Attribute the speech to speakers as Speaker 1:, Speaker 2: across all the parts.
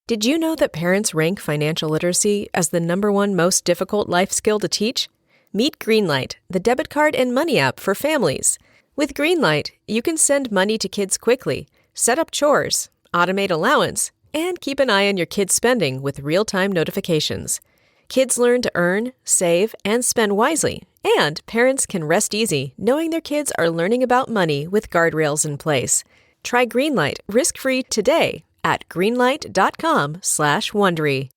Speaker 1: Did you know that parents rank financial literacy as the #1 most difficult life skill to teach? Meet Greenlight, the debit card and money app for families. With Greenlight, you can send money to kids quickly, set up chores, automate allowance, and keep an eye on your kids' spending with real-time notifications. Kids learn to earn, save, and spend wisely, and parents can rest easy knowing their kids are learning about money with guardrails in place. Try Greenlight risk-free today at greenlight.com/Wondery.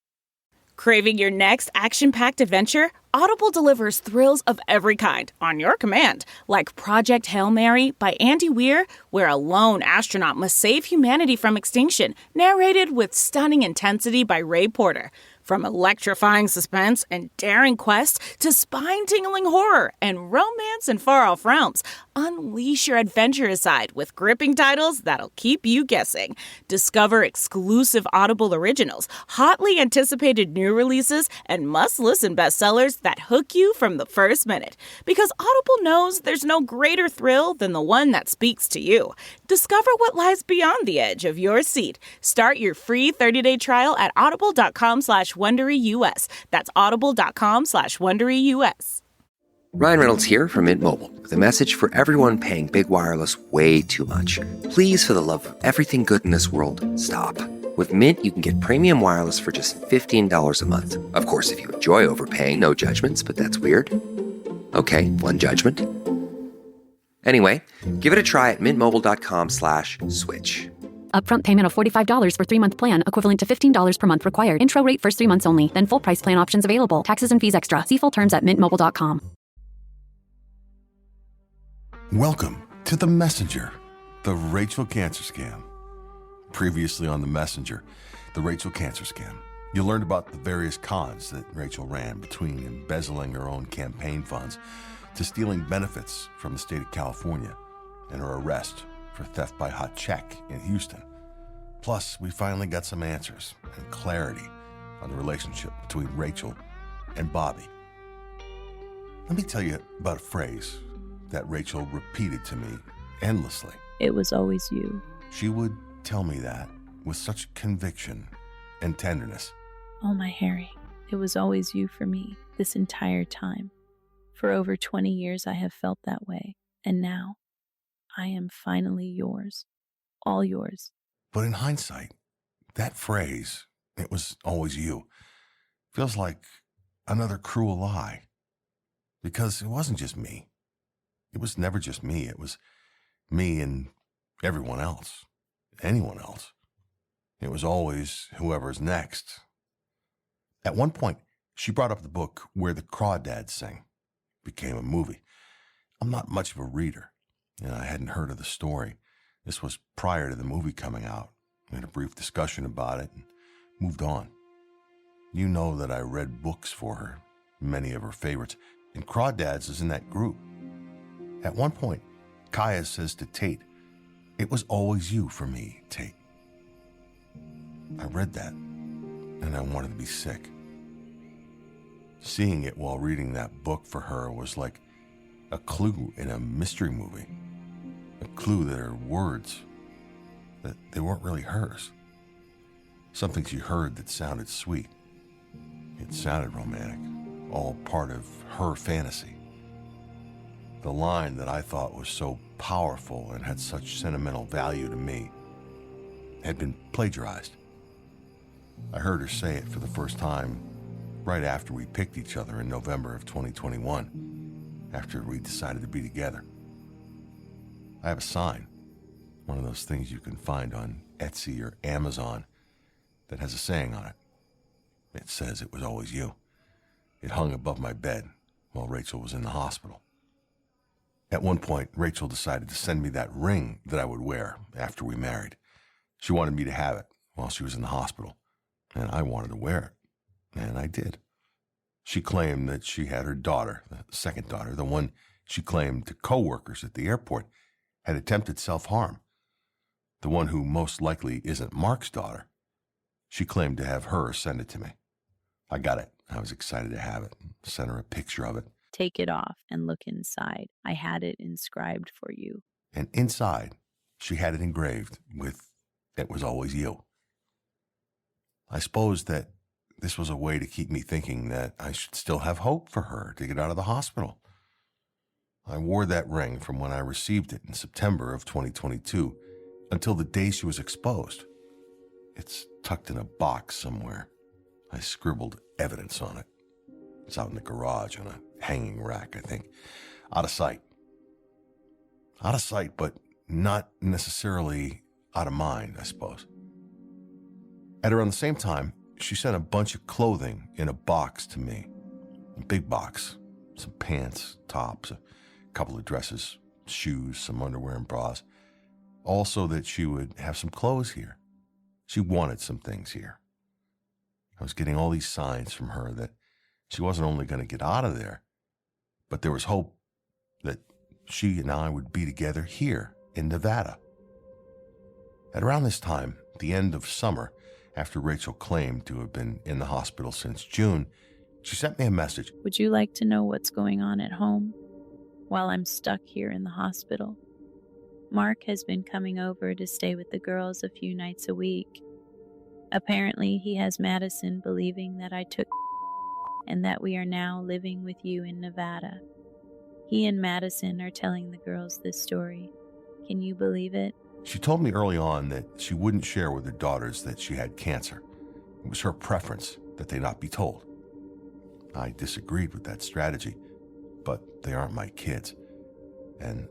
Speaker 2: Craving your next action-packed adventure? Audible delivers thrills of every kind on your command, like Project Hail Mary by Andy Weir, where a lone astronaut must save humanity from extinction, narrated with stunning intensity by Ray Porter. From electrifying suspense and daring quests to spine-tingling horror and romance in far-off realms, unleash your adventurous side with gripping titles that'll keep you guessing. Discover exclusive Audible originals, hotly anticipated new releases, and must-listen bestsellers that hook you from the first minute. Because Audible knows there's no greater thrill than the one that speaks to you. Discover what lies beyond the edge of your seat. Start your free 30-day trial at audible.com/WonderyUS. That's audible.com/WonderyUS.
Speaker 3: Ryan Reynolds here from Mint Mobile with a message for everyone paying big wireless way too much. Please, for the love of everything good in this world, stop. With Mint, you can get premium wireless for just $15 a month. Of course, if you enjoy overpaying, no judgments, but that's weird. Okay, one judgment. Anyway, give it a try at mintmobile.com/switch.
Speaker 4: Upfront payment of $45 for 3-month plan, equivalent to $15 per month required. Intro rate first 3 months only, then full price plan options available. Taxes and fees extra. See full terms at mintmobile.com.
Speaker 5: Welcome to The Messenger, the Rachel Cancer Scam. Previously on The Messenger, the Rachel Cancer Scam. You learned about the various cons that Rachel ran between embezzling her own campaign funds to stealing benefits from the state of California and her arrest for theft by hot check in Houston. Plus, we finally got some answers and clarity on the relationship between Rachel and Bobby. Let me tell you about a phrase that Rachel repeated to me endlessly.
Speaker 6: It was always you.
Speaker 5: She would tell me that with such conviction and tenderness.
Speaker 6: Oh, my Harry, it was always you for me this entire time. For over 20 years, I have felt that way. And now, I am finally yours. All yours.
Speaker 5: But in hindsight, that phrase, "it was always you," feels like another cruel lie. Because it wasn't just me. It was never just me. It was me and everyone else. Anyone else. It was always whoever's next. At one point, she brought up the book Where the Crawdads Sing. Became a movie. I'm not much of a reader, and I hadn't heard of the story. This was prior to the movie coming out. We had a brief discussion about it and moved on. You know that I read books for her, many of her favorites, and Crawdads is in that group. At one point, Kaya says to Tate, "It was always you for me, Tate." I read that, and I wanted to be sick. Seeing it while reading that book for her was like a clue in a mystery movie. A clue that her words, that they weren't really hers. Something she heard that sounded sweet. It sounded romantic, all part of her fantasy. The line that I thought was so powerful and had such sentimental value to me had been plagiarized. I heard her say it for the first time right after we picked each other in November of 2021, after we decided to be together. I have a sign, one of those things you can find on Etsy or Amazon, that has a saying on it. It says, "It was always you." It hung above my bed while Rachel was in the hospital. At one point, Rachel decided to send me that ring that I would wear after we married. She wanted me to have it while she was in the hospital, and I wanted to wear it, and I did. She claimed that she had her daughter, the second daughter, the one she claimed to coworkers at the airport, had attempted self-harm. The one who most likely isn't Mark's daughter. She claimed to have her send it to me. I got it. I was excited to have it. Sent her a picture of it.
Speaker 6: Take it off and look inside. I had it inscribed for you.
Speaker 5: And inside, she had it engraved with, "It was always you." I suppose that this was a way to keep me thinking that I should still have hope for her to get out of the hospital. I wore that ring from when I received it in September of 2022 until the day she was exposed. It's tucked in a box somewhere. I scribbled evidence on it. It's out in the garage on a hanging rack, I think. Out of sight. Out of sight, but not necessarily out of mind, I suppose. At around the same time, she sent a bunch of clothing in a box to me. A big box. Some pants, tops, a couple of dresses, shoes, some underwear and bras. All so that she would have some clothes here. She wanted some things here. I was getting all these signs from her that she wasn't only going to get out of there, but there was hope that she and I would be together here in Nevada. At around this time, the end of summer, after Rachel claimed to have been in the hospital since June, she sent me a message.
Speaker 6: Would you like to know what's going on at home while I'm stuck here in the hospital? Mark has been coming over to stay with the girls a few nights a week. Apparently, he has Madison believing that I took and that we are now living with you in Nevada. He and Madison are telling the girls this story. Can you believe it?
Speaker 5: She told me early on that she wouldn't share with her daughters that she had cancer. It was her preference that they not be told. I disagreed with that strategy, but they aren't my kids, and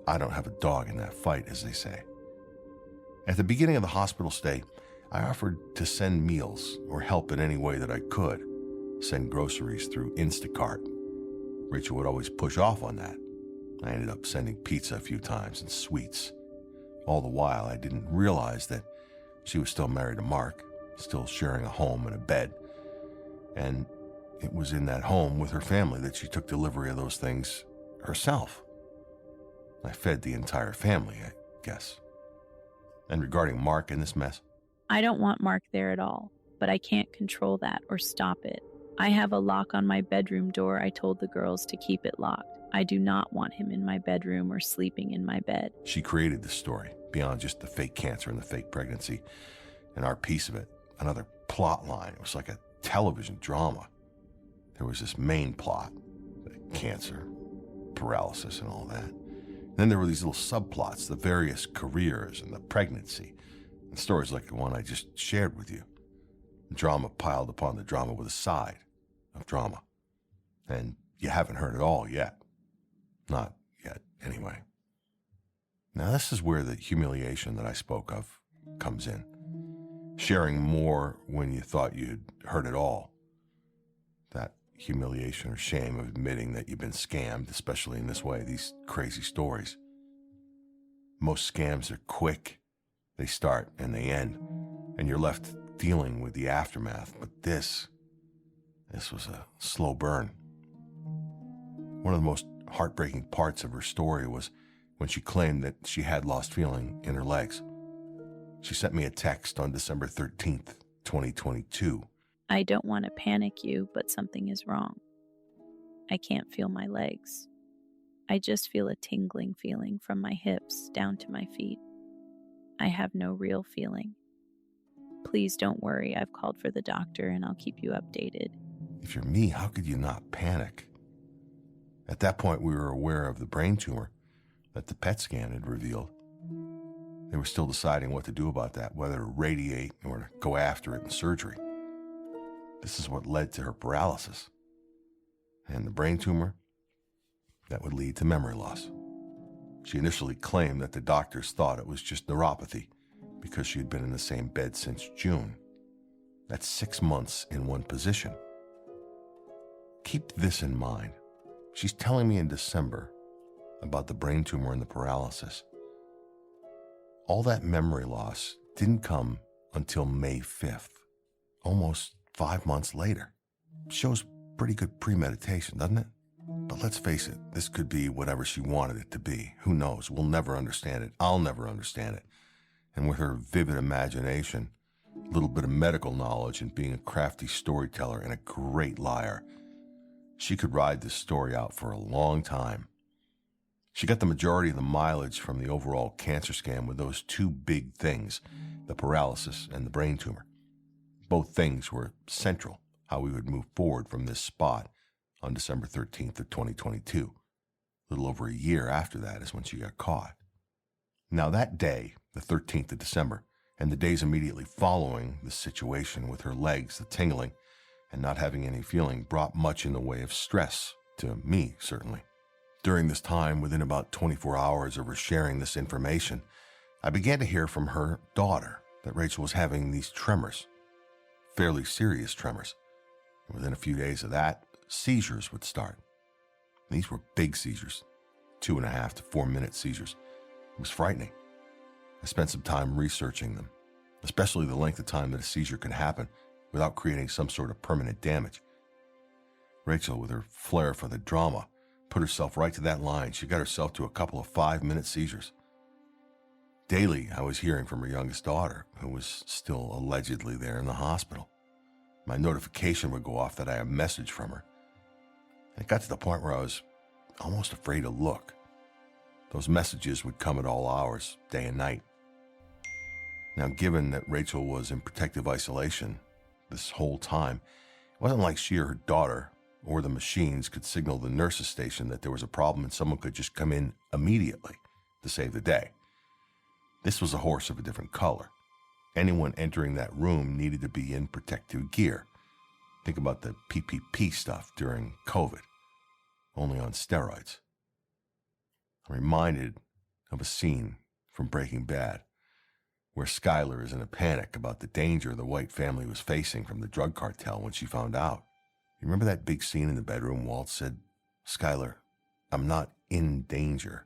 Speaker 5: I don't have a dog in that fight, as they say. At the beginning of the hospital stay, I offered to send meals or help in any way that I could, send groceries through Instacart. Rachel would always push off on that. I ended up sending pizza a few times and sweets. All the while, I didn't realize that she was still married to Mark, still sharing a home and a bed. And it was in that home with her family that she took delivery of those things herself. I fed the entire family, I guess. And regarding Mark in this mess,
Speaker 6: I don't want Mark there at all, but I can't control that or stop it. I have a lock on my bedroom door. I told the girls to keep it locked. I do not want him in my bedroom or sleeping in my bed.
Speaker 5: She created the story beyond just the fake cancer and the fake pregnancy. And our piece of it, another plot line. It was like a television drama. There was this main plot, the cancer, paralysis, and all that. Then there were these little subplots, the various careers and the pregnancy, and stories like the one I just shared with you. The drama piled upon the drama with a side of drama. And you haven't heard it all yet. Not yet, anyway. Now, this is where the humiliation that I spoke of comes in. Sharing more when you thought you'd heard it all. That humiliation or shame of admitting that you've been scammed, especially in this way, these crazy stories. Most scams are quick. They start and they end, and you're left dealing with the aftermath. But this was a slow burn. One of the most heartbreaking parts of her story was when she claimed that she had lost feeling in her legs. She sent me a text on December 13th, 2022.
Speaker 6: I don't want to panic you, but something is wrong. I can't feel my legs. I just feel a tingling feeling from my hips down to my feet. I have no real feeling. Please don't worry. I've called for the doctor and I'll keep you updated.
Speaker 5: If you're me, how could you not panic? At that point, we were aware of the brain tumor that the PET scan had revealed. They were still deciding what to do about that, whether to radiate or to go after it in surgery. This is what led to her paralysis. And the brain tumor, that would lead to memory loss. She initially claimed that the doctors thought it was just neuropathy because she had been in the same bed since June. That's 6 months in one position. Keep this in mind. She's telling me in December about the brain tumor and the paralysis. All that memory loss didn't come until May 5th, almost 5 months later. Shows pretty good premeditation, doesn't it? But let's face it, this could be whatever she wanted it to be. Who knows? We'll never understand it. I'll never understand it. And with her vivid imagination, a little bit of medical knowledge, and being a crafty storyteller and a great liar, she could ride this story out for a long time. She got the majority of the mileage from the overall cancer scam with those two big things, the paralysis and the brain tumor. Both things were central, how we would move forward from this spot on December 13th of 2022. A little over a year after that is when she got caught. Now that day, the 13th of December, and the days immediately following the situation with her legs, the tingling, and not having any feeling brought much in the way of stress, to me certainly. During this time, within about 24 hours of her sharing this information, I began to hear from her daughter that Rachel was having these tremors, fairly serious tremors. Within a few days of that, seizures would start. These were big seizures, 2.5 to 4 minute seizures. It was frightening. I spent some time researching them, especially the length of time that a seizure can happen without creating some sort of permanent damage. Rachel, with her flair for the drama, put herself right to that line. She got herself to a couple of 5-minute seizures. Daily, I was hearing from her youngest daughter, who was still allegedly there in the hospital. My notification would go off that I had a message from her. It got to the point where I was almost afraid to look. Those messages would come at all hours, day and night. Now, given that Rachel was in protective isolation this whole time, it wasn't like she or her daughter or the machines could signal the nurse's station that there was a problem and someone could just come in immediately to save the day. This was a horse of a different color. Anyone entering that room needed to be in protective gear. Think about the PPP stuff during COVID, only on steroids. I'm reminded of a scene from Breaking Bad where Skyler is in a panic about the danger the White family was facing from the drug cartel when she found out. You remember that big scene in the bedroom? Walt said, "Skyler, I'm not in danger.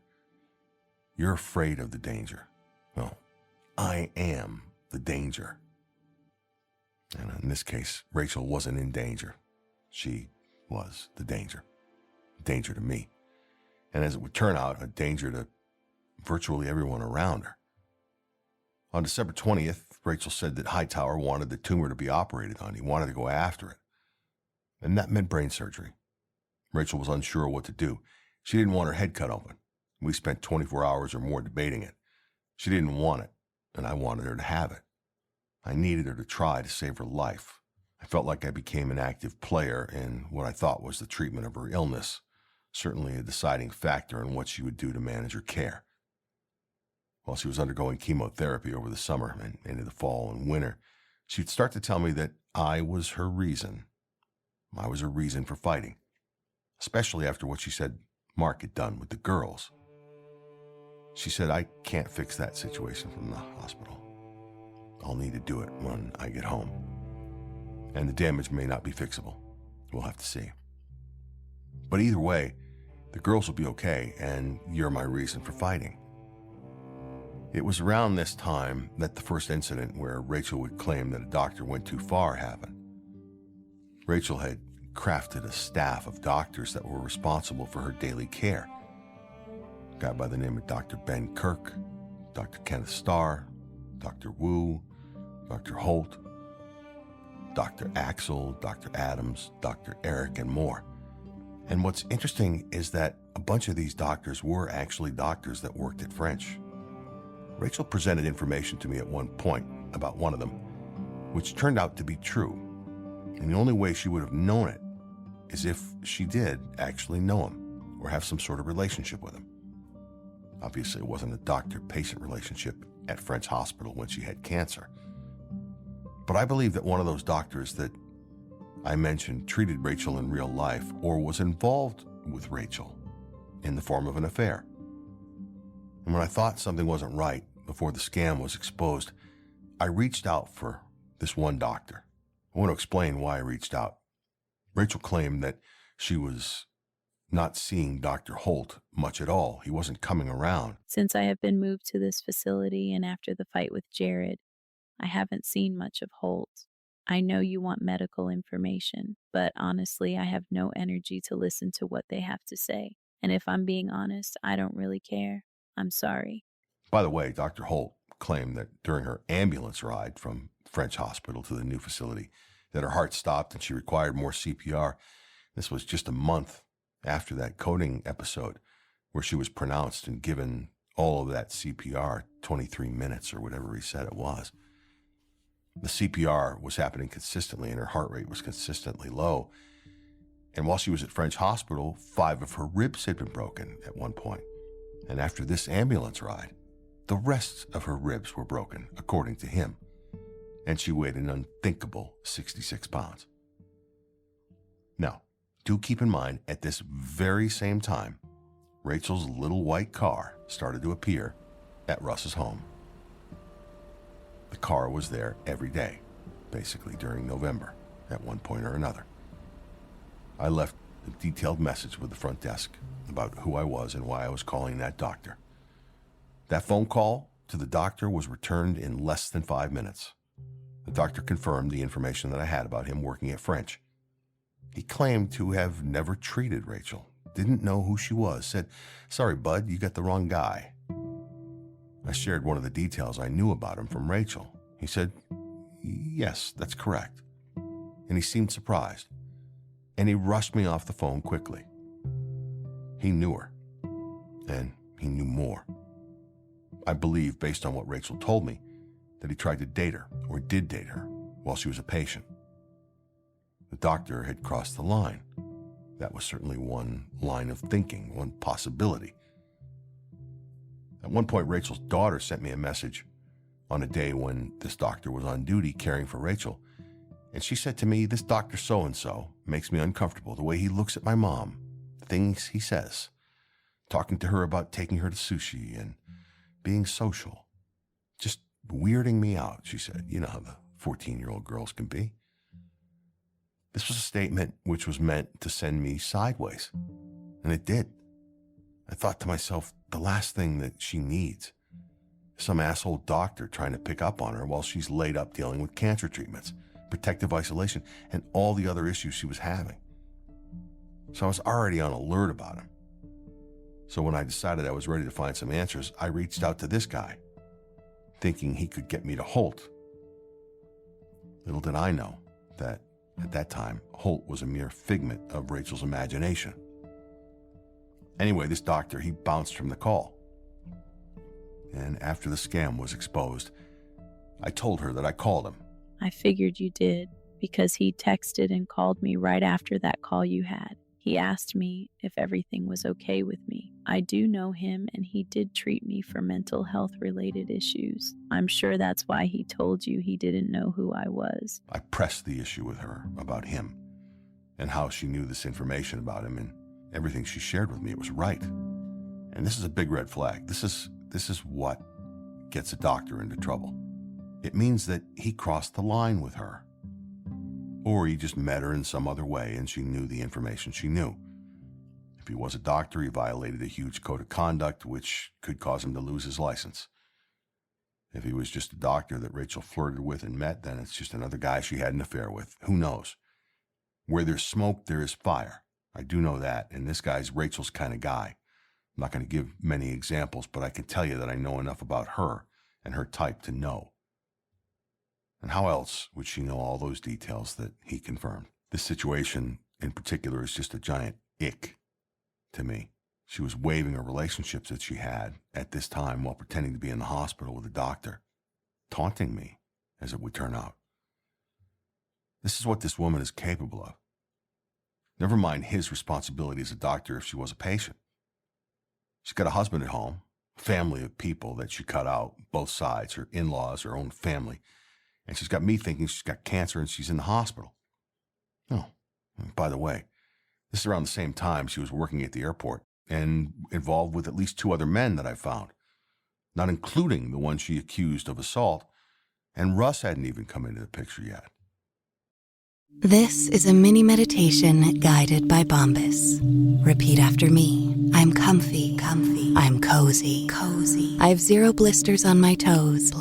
Speaker 5: You're afraid of the danger. Well, I am the danger." And in this case, Rachel wasn't in danger. She was the danger. Danger to me. And as it would turn out, a danger to virtually everyone around her. On December 20th, Rachel said that Hightower wanted the tumor to be operated on. He wanted to go after it. And that meant brain surgery. Rachel was unsure what to do. She didn't want her head cut open. We spent 24 hours or more debating it. She didn't want it, and I wanted her to have it. I needed her to try to save her life. I felt like I became an active player in what I thought was the treatment of her illness, certainly a deciding factor in what she would do to manage her care. While she was undergoing chemotherapy over the summer and into the fall and winter, she'd start to tell me that I was her reason. I was her reason for fighting, especially after what she said Mark had done with the girls. She said, "I can't fix that situation from the hospital. I'll need to do it when I get home. And the damage may not be fixable. We'll have to see. But either way, the girls will be okay, and you're my reason for fighting." It was around this time that the first incident where Rachel would claim that a doctor went too far happened. Rachel had crafted a staff of doctors that were responsible for her daily care. A guy by the name of Dr. Ben Kirk, Dr. Kenneth Starr, Dr. Wu, Dr. Holt, Dr. Axel, Dr. Adams, Dr. Eric, and more. And what's interesting is that a bunch of these doctors were actually doctors that worked at French. Rachel presented information to me at one point about one of them, which turned out to be true. And the only way she would have known it is if she did actually know him or have some sort of relationship with him. Obviously, it wasn't a doctor-patient relationship at French Hospital when she had cancer. But I believe that one of those doctors that I mentioned treated Rachel in real life or was involved with Rachel in the form of an affair. And when I thought something wasn't right before the scam was exposed, I reached out for this one doctor. I want to explain why I reached out. Rachel claimed that she was not seeing Dr. Holt much at all. He wasn't coming around.
Speaker 6: Since I have been moved to this facility and after the fight with Jared, I haven't seen much of Holt. I know you want medical information, but honestly, I have no energy to listen to what they have to say. And if I'm being honest, I don't really care. I'm sorry.
Speaker 5: By the way, Dr. Holt claimed that during her ambulance ride from French Hospital to the new facility, that her heart stopped and she required more CPR. This was just a month after that coding episode where she was pronounced and given all of that CPR, 23 minutes or whatever he said it was. The CPR was happening consistently and her heart rate was consistently low. And while she was at French Hospital, 5 of her ribs had been broken at one point. And after this ambulance ride, the rest of her ribs were broken, according to him. And she weighed an unthinkable 66 pounds. Now, do keep in mind, at this very same time, Rachel's little white car started to appear at Russ's home. The car was there every day, basically during November, at one point or another. I left a detailed message with the front desk about who I was and why I was calling that doctor. That phone call to the doctor was returned in less than 5 minutes. The doctor confirmed the information that I had about him working at French. He claimed to have never treated Rachel, didn't know who she was, said, "Sorry, bud, you got the wrong guy." I shared one of the details I knew about him from Rachel. He said, "Yes, that's correct." And he seemed surprised. And he rushed me off the phone quickly. He knew her, and he knew more. I believe, based on what Rachel told me, that he tried to date her, or did date her, while she was a patient. The doctor had crossed the line. That was certainly one line of thinking, one possibility. At one point, Rachel's daughter sent me a message on a day when this doctor was on duty caring for Rachel. And she said to me, "This Dr. So-and-so makes me uncomfortable. The way he looks at my mom, the things he says, talking to her about taking her to sushi and being social. Just weirding me out," she said. You know how the 14-year-old girls can be. This was a statement which was meant to send me sideways. And it did. I thought to myself, the last thing that she needs is some asshole doctor trying to pick up on her while she's laid up dealing with cancer treatments, protective isolation, and all the other issues she was having. So I was already on alert about him. So when I decided I was ready to find some answers, I reached out to this guy, thinking he could get me to Holt. Little did I know that at that time, Holt was a mere figment of Rachel's imagination. Anyway, this doctor, he bounced from the call. And after the scam was exposed, I told her that I called him.
Speaker 6: I figured you did, because he texted and called me right after that call you had. He asked me if everything was okay with me. I do know him, and he did treat me for mental health-related issues. I'm sure that's why he told you he didn't know who I was.
Speaker 5: I pressed the issue with her about him and how she knew this information about him, and everything she shared with me, it was right. And this is a big red flag. This is what gets a doctor into trouble. It means that he crossed the line with her. Or he just met her in some other way and she knew the information she knew. If he was a doctor, he violated a huge code of conduct which could cause him to lose his license. If he was just a doctor that Rachel flirted with and met, then it's just another guy she had an affair with. Who knows? Where there's smoke, there is fire. I do know that, and this guy's Rachel's kind of guy. I'm not going to give many examples, but I can tell you that I know enough about her and her type to know. And how else would she know all those details that he confirmed? This situation in particular is just a giant ick to me. She was waiving her relationships that she had at this time while pretending to be in the hospital with a doctor, taunting me, as it would turn out. This is what this woman is capable of. Never mind his responsibility as a doctor if she was a patient. She's got a husband at home, a family of people that she cut out, both sides, her in-laws, her own family. And she's got me thinking she's got cancer and she's in the hospital. Oh, by the way, this is around the same time she was working at the airport and involved with at least 2 other men that I found, not including the one she accused of assault, and Russ hadn't even come into the picture yet.
Speaker 7: This is a mini meditation guided by Bombas. Repeat after me. I'm comfy. I'm cozy. I have 0 blisters on my toes.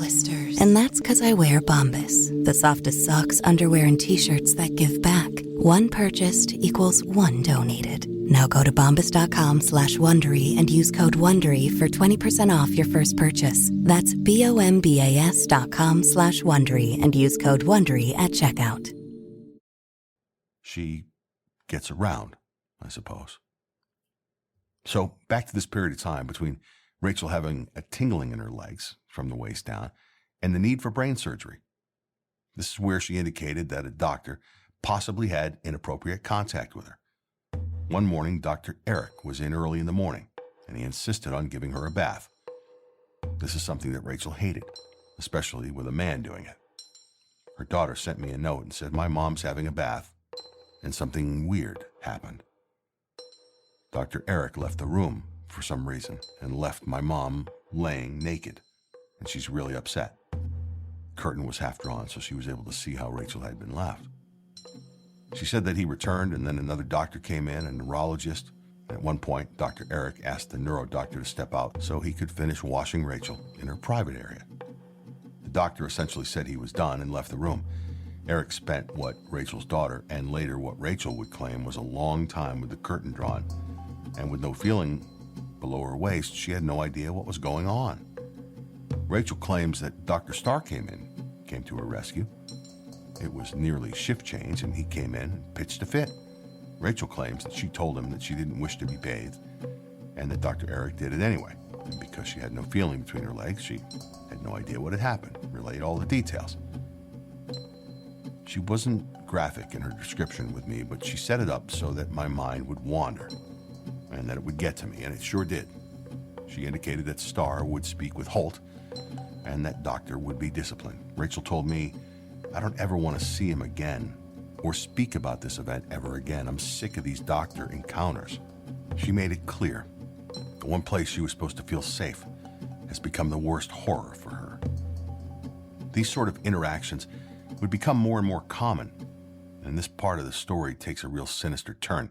Speaker 7: And that's because I wear Bombas, the softest socks, underwear, and t-shirts that give back. 1 purchased equals 1 donated. Now go to bombas.com/Wondery and use code Wondery for 20% off your first purchase. That's bombas.com/Wondery and use code Wondery at checkout.
Speaker 5: She gets around, I suppose. So back to this period of time between Rachel having a tingling in her legs from the waist down and the need for brain surgery. This is where she indicated that a doctor possibly had inappropriate contact with her. One morning, Dr. Eric was in early in the morning, and he insisted on giving her a bath. This is something that Rachel hated, especially with a man doing it. Her daughter sent me a note and said, "My mom's having a bath, and something weird happened." Dr. Eric left the room for some reason and left my mom laying naked, and she's really upset. Curtain was half drawn, so she was able to see how Rachel had been left. She said that he returned, and then another doctor came in, a neurologist. At one point, Dr. Eric asked the neuro doctor to step out so he could finish washing Rachel in her private area. The doctor essentially said he was done and left the room. Eric spent what Rachel's daughter, and later what Rachel would claim, was a long time with the curtain drawn, and with no feeling below her waist, she had no idea what was going on. Rachel claims that Dr. Starr came to her rescue. It was nearly shift change, and he came in and pitched a fit. Rachel claims that she told him that she didn't wish to be bathed, and that Dr. Eric did it anyway. And because she had no feeling between her legs, she had no idea what had happened, relayed all the details. She wasn't graphic in her description with me, but she set it up so that my mind would wander, and that it would get to me, and it sure did. She indicated that Starr would speak with Holt, and that doctor would be disciplined. Rachel told me, "I don't ever want to see him again or speak about this event ever again. I'm sick of these doctor encounters." She made it clear the one place she was supposed to feel safe has become the worst horror for her. These sort of interactions would become more and more common, and this part of the story takes a real sinister turn,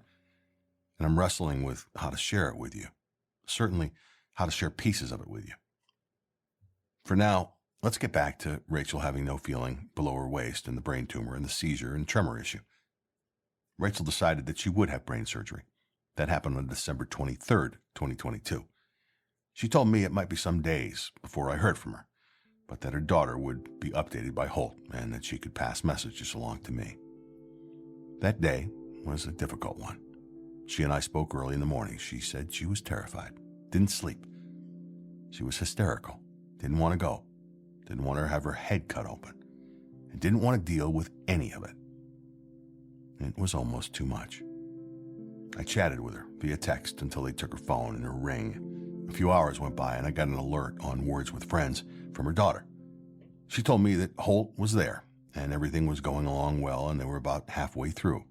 Speaker 5: and I'm wrestling with how to share it with you. Certainly how to share pieces of it with you. For now, let's get back to Rachel having no feeling below her waist and the brain tumor and the seizure and tremor issue. Rachel decided that she would have brain surgery. That happened on December 23rd, 2022. She told me it might be some days before I heard from her, but that her daughter would be updated by Holt and that she could pass messages along to me. That day was a difficult one. She and I spoke early in the morning. She said she was terrified, didn't sleep. She was hysterical, didn't want to go, didn't want to have her head cut open, and didn't want to deal with any of it. It was almost too much. I chatted with her via text until they took her phone and her ring. A few hours went by and I got an alert on Words with Friends from her daughter. She told me that Holt was there and everything was going along well and they were about halfway through.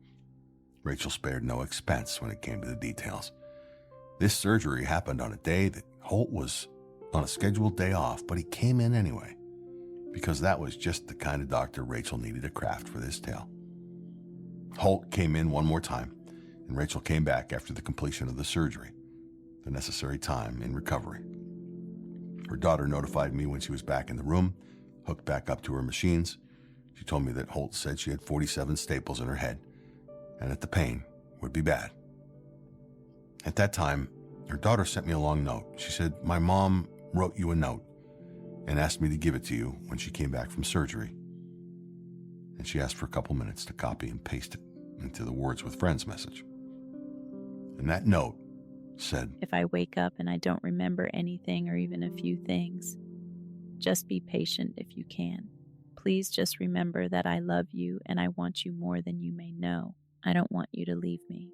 Speaker 5: Rachel spared no expense when it came to the details. This surgery happened on a day that Holt was on a scheduled day off, but he came in anyway, because that was just the kind of doctor Rachel needed to craft for this tale. Holt came in one more time, and Rachel came back after the completion of the surgery, the necessary time in recovery. Her daughter notified me when she was back in the room, hooked back up to her machines. She told me that Holt said she had 47 staples in her head, and that the pain would be bad. At that time, her daughter sent me a long note. She said, "My mom wrote you a note and asked me to give it to you when she came back from surgery." And she asked for a couple minutes to copy and paste it into the Words with Friends message. And that note said,
Speaker 6: "If I wake up and I don't remember anything or even a few things, just be patient if you can. Please just remember that I love you and I want you more than you may know. I don't want you to leave me.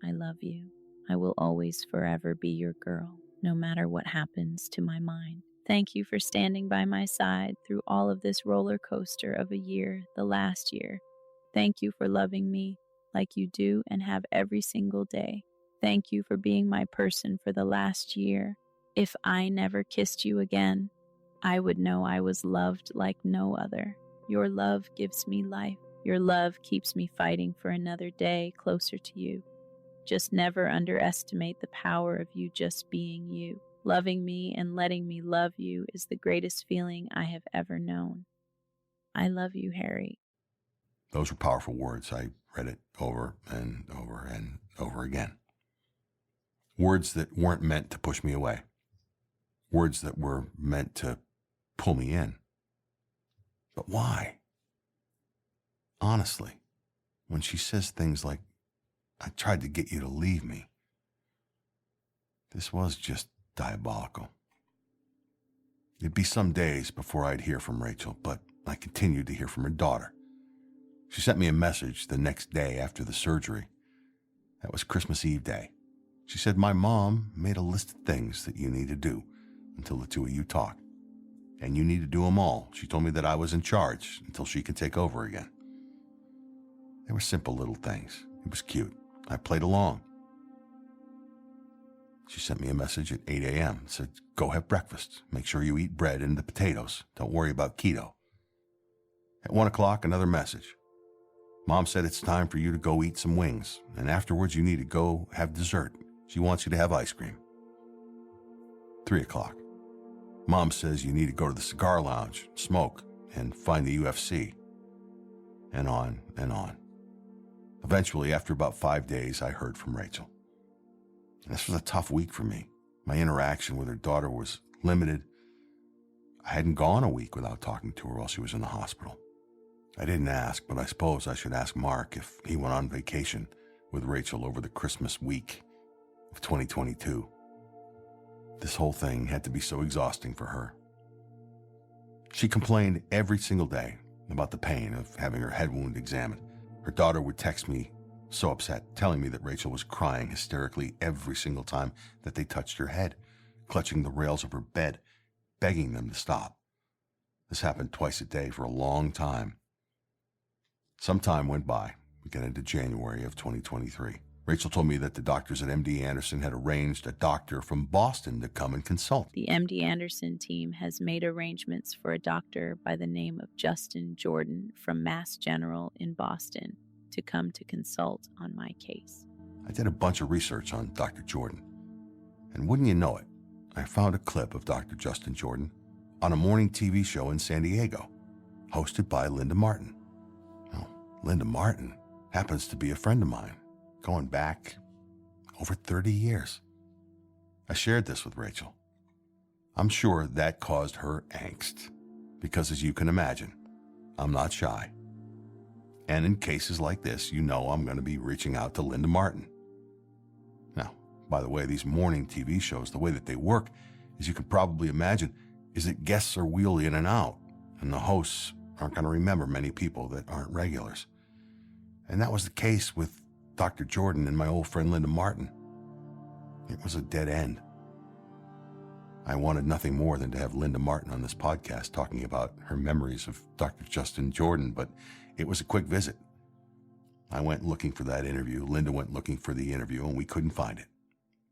Speaker 6: I love you. I will always forever be your girl, no matter what happens to my mind. Thank you for standing by my side through all of this roller coaster of a year, the last year. Thank you for loving me like you do and have every single day. Thank you for being my person for the last year. If I never kissed you again, I would know I was loved like no other. Your love gives me life. Your love keeps me fighting for another day closer to you. Just never underestimate the power of you just being you. Loving me and letting me love you is the greatest feeling I have ever known. I love you, Harry."
Speaker 5: Those were powerful words. I read it over and over and over again. Words that weren't meant to push me away. Words that were meant to pull me in. But why? Honestly, when she says things like, "I tried to get you to leave me," this was just diabolical. It'd be some days before I'd hear from Rachel, but I continued to hear from her daughter. She sent me a message the next day after the surgery. That was Christmas Eve day. She said, "My mom made a list of things that you need to do until the two of you talk. And you need to do them all. She told me that I was in charge until she could take over again." They were simple little things. It was cute. I played along. She sent me a message at 8 a.m. Said, "Go have breakfast. Make sure you eat bread and the potatoes. Don't worry about keto." At 1 o'clock, another message. "Mom said it's time for you to go eat some wings, and afterwards you need to go have dessert. She wants you to have ice cream." 3 o'clock. "Mom says you need to go to the cigar lounge, smoke, and find the UFC." And on and on. Eventually, after about 5 days, I heard from Rachel. This was a tough week for me. My interaction with her daughter was limited. I hadn't gone a week without talking to her while she was in the hospital. I didn't ask, but I suppose I should ask Mark if he went on vacation with Rachel over the Christmas week of 2022. This whole thing had to be so exhausting for her. She complained every single day about the pain of having her head wound examined. Her daughter would text me so upset, telling me that Rachel was crying hysterically every single time that they touched her head, clutching the rails of her bed, begging them to stop. This happened twice a day for a long time. Some time went by. We got into January of 2023. Rachel told me that the doctors at MD Anderson had arranged a doctor from Boston to come and consult.
Speaker 6: The MD Anderson team has made arrangements for a doctor by the name of Justin Jordan from Mass General in Boston to come to consult on my case.
Speaker 5: I did a bunch of research on Dr. Jordan. And wouldn't you know it, I found a clip of Dr. Justin Jordan on a morning TV show in San Diego, hosted by Linda Martin. Now, Linda Martin happens to be a friend of mine, going back over 30 years. I shared this with Rachel. I'm sure that caused her angst, because as you can imagine, I'm not shy. And in cases like this, you know I'm going to be reaching out to Linda Martin. Now, by the way, these morning TV shows, the way that they work, as you can probably imagine, is that guests are wheeled in and out, and the hosts aren't going to remember many people that aren't regulars. And that was the case with Dr. Jordan and my old friend Linda Martin. It was a dead end. I wanted nothing more than to have Linda Martin on this podcast talking about her memories of Dr. Justin Jordan, but it was a quick visit. I went looking for that interview. Linda went looking for the interview, and we couldn't find it.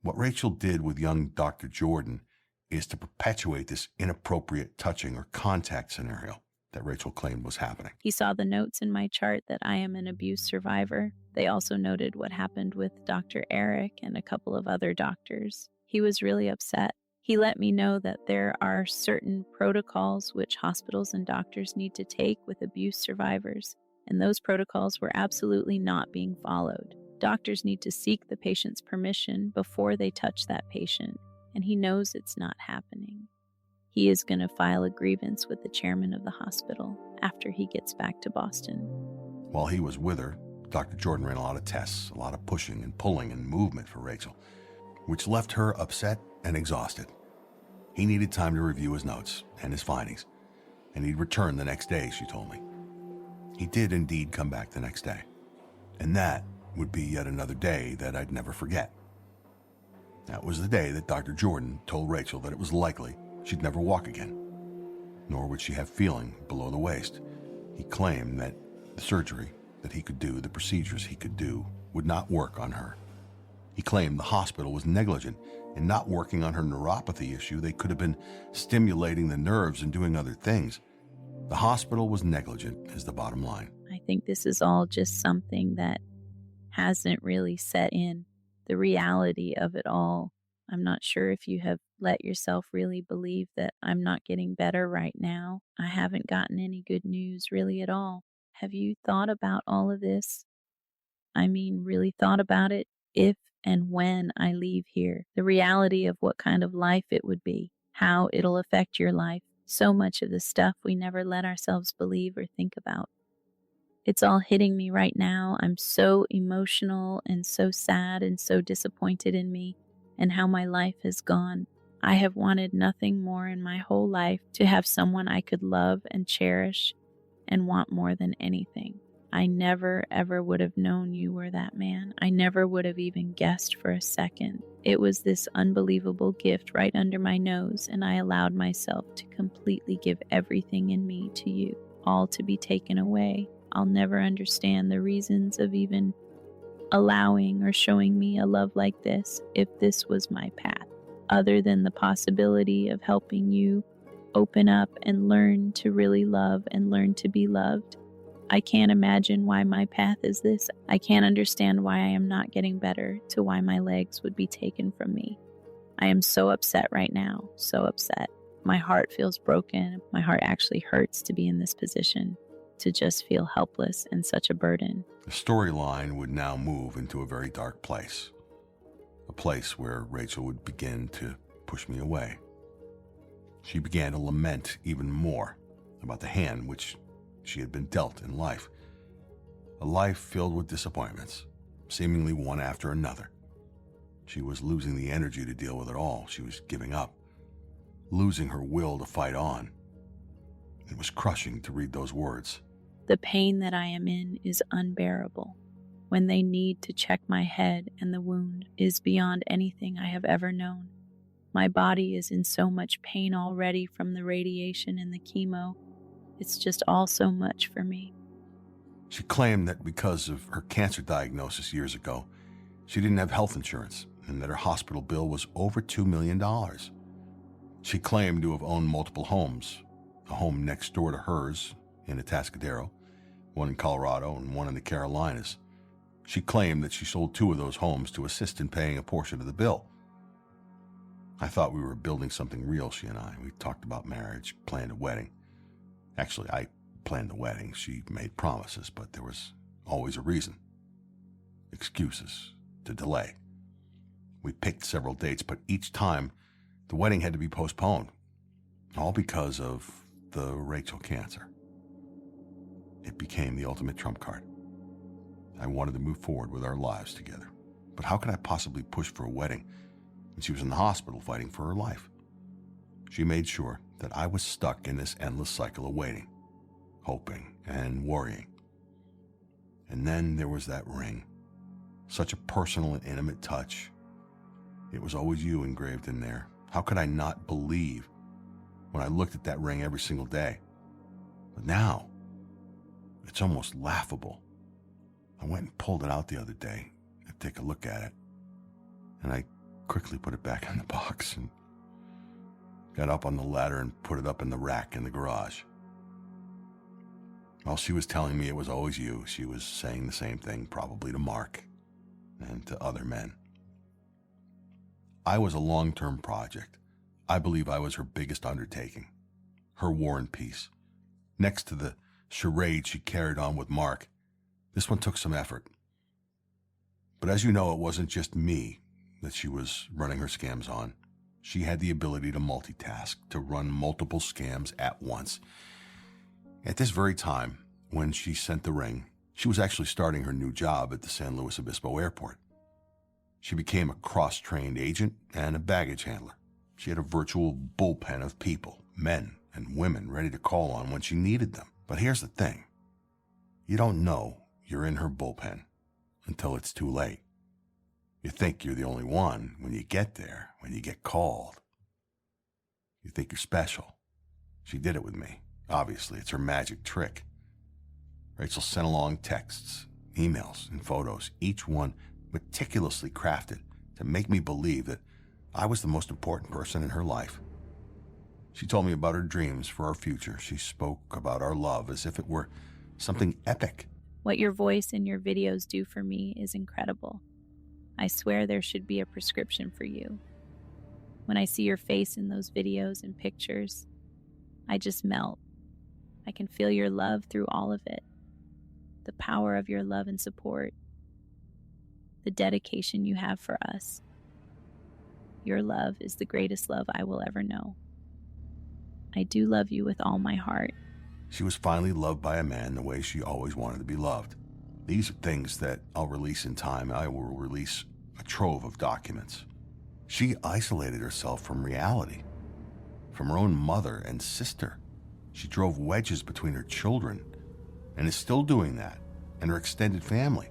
Speaker 5: What Rachel did with young Dr. Jordan is to perpetuate this inappropriate touching or contact scenario that Rachel claimed was happening.
Speaker 6: He saw the notes in my chart that I am an abuse survivor. They also noted what happened with Dr. Eric and a couple of other doctors. He was really upset. He let me know that there are certain protocols which hospitals and doctors need to take with abuse survivors, and those protocols were absolutely not being followed. Doctors need to seek the patient's permission before they touch that patient, and he knows it's not happening. He is going to file a grievance with the chairman of the hospital after he gets back to Boston.
Speaker 5: While he was with her, Dr. Jordan ran a lot of tests, a lot of pushing and pulling and movement for Rachel, which left her upset and exhausted. He needed time to review his notes and his findings, and he'd return the next day, she told me. He did indeed come back the next day, and that would be yet another day that I'd never forget. That was the day that Dr. Jordan told Rachel that it was likely she'd never walk again, nor would she have feeling below the waist. He claimed that the surgery that he could do, the procedures he could do, would not work on her. He claimed the hospital was negligent in not working on her neuropathy issue. They could have been stimulating the nerves and doing other things. The hospital was negligent, is the bottom line.
Speaker 6: I think this is all just something that hasn't really set in. The reality of it all. I'm not sure if you have let yourself really believe that I'm not getting better right now. I haven't gotten any good news really at all. Have you thought about all of this? I mean, really thought about it if and when I leave here. The reality of what kind of life it would be, how it'll affect your life. So much of the stuff we never let ourselves believe or think about. It's all hitting me right now. I'm so emotional and so sad and so disappointed in me and how my life has gone. I have wanted nothing more in my whole life to have someone I could love and cherish and want more than anything. I never, ever would have known you were that man. I never would have even guessed for a second. It was this unbelievable gift right under my nose, and I allowed myself to completely give everything in me to you, all to be taken away. I'll never understand the reasons of even allowing or showing me a love like this if this was my path, other than the possibility of helping you open up and learn to really love and learn to be loved. I can't imagine why my path is this. I can't understand why I am not getting better, to why my legs would be taken from me. I am so upset right now, so upset. My heart feels broken. My heart actually hurts to be in this position, to just feel helpless and such a burden.
Speaker 5: The storyline would now move into a very dark place, a place where Rachel would begin to push me away. She began to lament even more about the hand which she had been dealt in life, a life filled with disappointments, seemingly one after another. She was losing the energy to deal with it all. She was giving up, losing her will to fight on. It was crushing to read those words.
Speaker 6: The pain that I am in is unbearable. When they need to check my head, and the wound is beyond anything I have ever known. My body is in so much pain already from the radiation and the chemo. It's just all so much for me.
Speaker 5: She claimed that because of her cancer diagnosis years ago, she didn't have health insurance and that her hospital bill was over $2 million. She claimed to have owned multiple homes, a home next door to hers in Atascadero, one in Colorado and one in the Carolinas. She claimed that she sold 2 of those homes to assist in paying a portion of the bill. I thought we were building something real, she and I. We talked about marriage, planned a wedding. Actually, I planned the wedding. She made promises, but there was always a reason. Excuses to delay. We picked several dates, but each time the wedding had to be postponed, all because of the Rachel cancer. It became the ultimate trump card. I wanted to move forward with our lives together, but how could I possibly push for a wedding when she was in the hospital fighting for her life? She made sure that I was stuck in this endless cycle of waiting, hoping, and worrying. And then there was that ring, such a personal and intimate touch. It was always you engraved in there. How could I not believe when I looked at that ring every single day? But now, it's almost laughable. I went and pulled it out the other day to take a look at it, and I quickly put it back in the box and got up on the ladder and put it up in the rack in the garage. While she was telling me it was always you, she was saying the same thing probably to Mark and to other men. I was a long-term project. I believe I was her biggest undertaking, her war and peace. Next to the charade she carried on with Mark, this one took some effort. But as you know, it wasn't just me that she was running her scams on. She had the ability to multitask, to run multiple scams at once. At this very time, when she sent the ring, she was actually starting her new job at the San Luis Obispo Airport. She became a cross-trained agent and a baggage handler. She had a virtual bullpen of people, men and women, ready to call on when she needed them. But here's the thing. You don't know you're in her bullpen until it's too late. You think you're the only one when you get there, when you get called. You think you're special. She did it with me. Obviously, it's her magic trick. Rachel sent along texts, emails, and photos, each one meticulously crafted to make me believe that I was the most important person in her life. She told me about her dreams for our future. She spoke about our love as if it were something epic.
Speaker 6: What your voice and your videos do for me is incredible. I swear there should be a prescription for you. When I see your face in those videos and pictures, I just melt. I can feel your love through all of it. The power of your love and support. The dedication you have for us. Your love is the greatest love I will ever know. I do love you with all my heart.
Speaker 5: She was finally loved by a man the way she always wanted to be loved. These are things that I'll release in time. I will release a trove of documents. She isolated herself from reality, from her own mother and sister. She drove wedges between her children and is still doing that, and her extended family.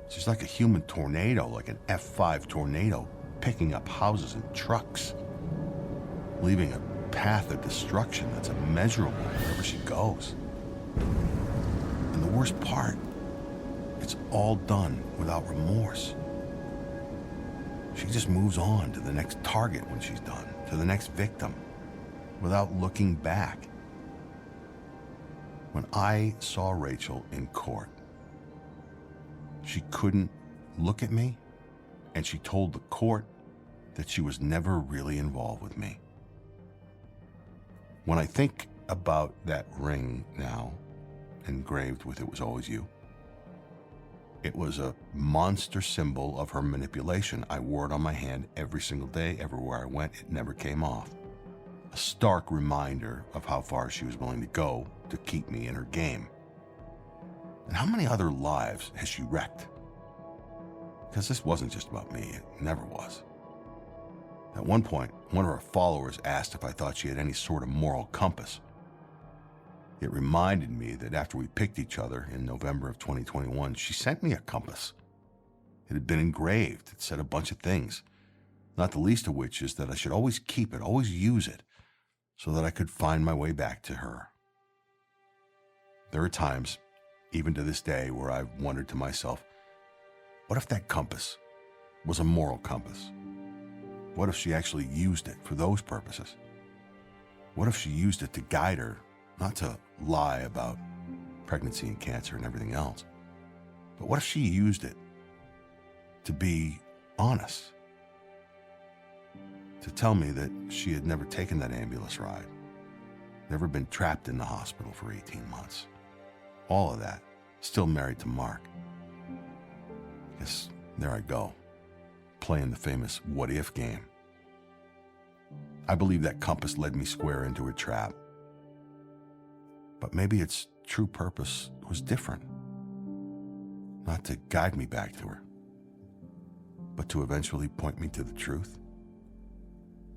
Speaker 5: She's like a human tornado, like an F5 tornado, picking up houses and trucks, leaving a path of destruction that's immeasurable wherever she goes. And the worst part, it's all done without remorse. She just moves on to the next target when she's done, to the next victim, without looking back. When I saw Rachel in court, she couldn't look at me, and she told the court that she was never really involved with me. When I think about that ring now, engraved with "It was always you," it was a monster symbol of her manipulation. I wore it on my hand every single day, everywhere I went. It never came off. A stark reminder of how far she was willing to go to keep me in her game. And how many other lives has she wrecked? Because this wasn't just about me. It never was. At one point, one of her followers asked if I thought she had any sort of moral compass. It reminded me that after we picked each other in November of 2021, she sent me a compass. It had been engraved. It said a bunch of things, not the least of which is that I should always keep it, always use it, so that I could find my way back to her. There are times, even to this day, where I've wondered to myself, what if that compass was a moral compass? What if she actually used it for those purposes? What if she used it to guide her, not to lie about pregnancy and cancer and everything else, but what if she used it to be honest? To tell me that she had never taken that ambulance ride, never been trapped in the hospital for 18 months. All of that, still married to Mark. I guess there I go, playing the famous what if game. I believe that compass led me square into a trap. But maybe its true purpose was different. Not to guide me back to her, but to eventually point me to the truth.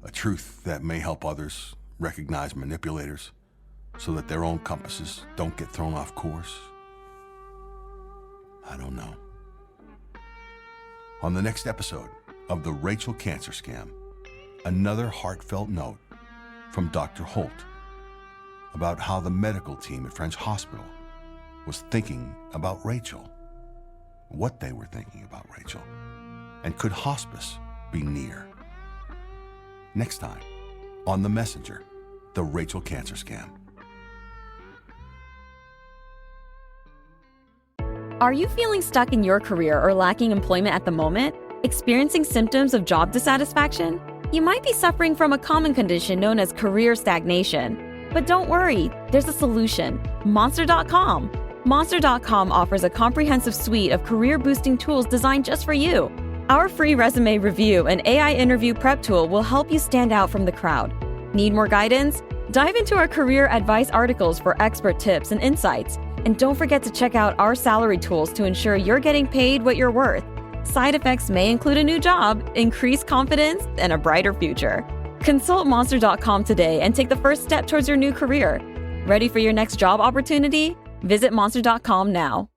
Speaker 5: A truth that may help others recognize manipulators so that their own compasses don't get thrown off course. I don't know. On the next episode of the Rachel Cancer Scam, another heartfelt note from Dr. Holt about how the medical team at French Hospital was thinking about Rachel, what they were thinking about Rachel, and could hospice be near? Next time on The Messenger, the Rachel Cancer Scam.
Speaker 8: Are you feeling stuck in your career or lacking employment at the moment? Experiencing symptoms of job dissatisfaction? You might be suffering from a common condition known as career stagnation. But don't worry, there's a solution. Monster.com. Monster.com offers a comprehensive suite of career-boosting tools designed just for you. Our free resume review and AI interview prep tool will help you stand out from the crowd. Need more guidance? Dive into our career advice articles for expert tips and insights. And don't forget to check out our salary tools to ensure you're getting paid what you're worth. Side effects may include a new job, increased confidence, and a brighter future. Consult Monster.com today and take the first step towards your new career. Ready for your next job opportunity? Visit Monster.com now.